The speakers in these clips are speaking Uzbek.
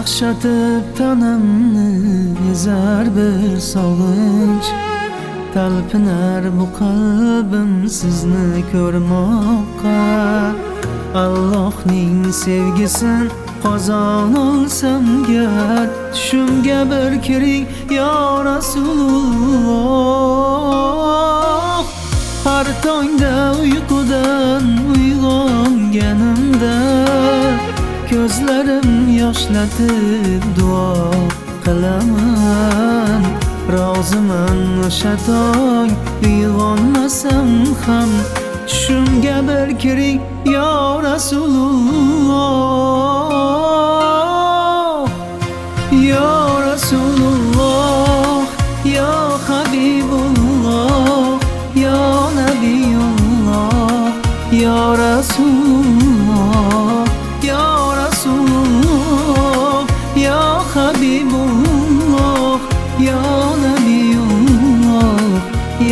Qaqshatib tanamni ezar bir sog'inch, talpinar bu qalbim sizni ko'rmoqqa. Allohning sevgisin qozon olsam gar, tushimga bir kiring yo Rasululloh. Har tongda uyqudan uyg'onganimda ko'zlarim yoshlatib duo qilaman. Roziman o'sha tong uyg'onmasam ham, tushimga bir kiring yo Rasululloh. Yo Rasululloh, yo Habibulloh, yo Nabiyulloh, yo Rasululloh, yo Rasululloh, yo Habibulloh, yo Nabiyulloh,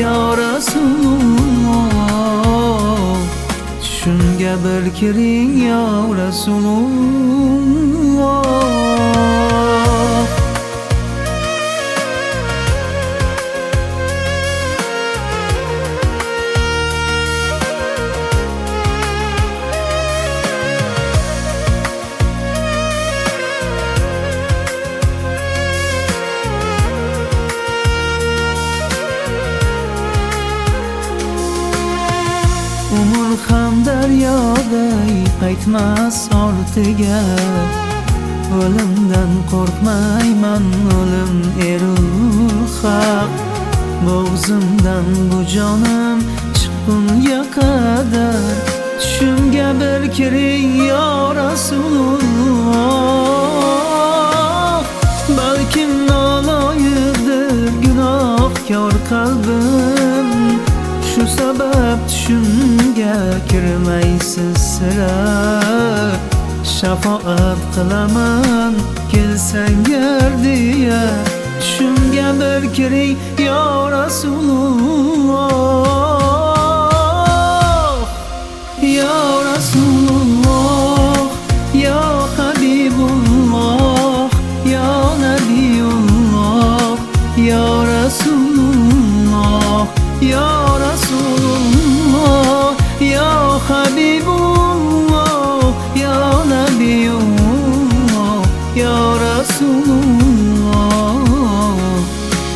yo Rasululloh. Tushimga bir kiring yo Rasululloh. Umr ham daryoday qaytmas ortiga, o'limdan qo'rqmayman, o'lim erul haq. Bo'g'zimdan bu jonim chiqqunga qadar, tushimga bir kiring yo Rasululloh. Balkim noloyiqdir gunohkor qalbim, shu sabab tushimga kirmaysiz sira. Shafoat qilaman kelsangar deya, tushimga bir kiring yo Rasululloh. Yo Rasululloh, yo Habibulloh, yo Nabiyulloh, yo Rasululloh, yo Rasululloh, yo Habibulloh, yo Nabiyulloh, yo Rasululloh.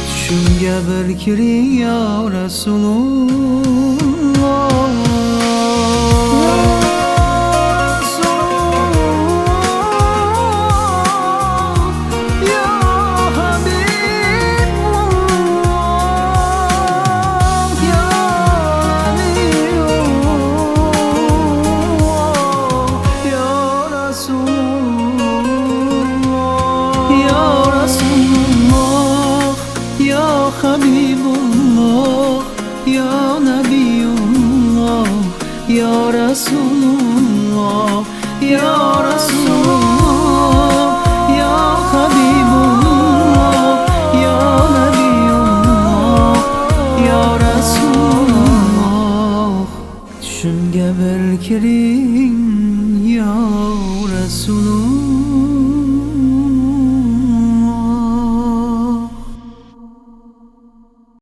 Tushimga bir kiring yo Rasululloh. Habibullah, ya Nabiyullah, ya Rasulullah, ya Rasulullah, ya Habibullah, ya Nabiyullah, ya Rasulullah. Tushimga bir kiring ya Rasulullah.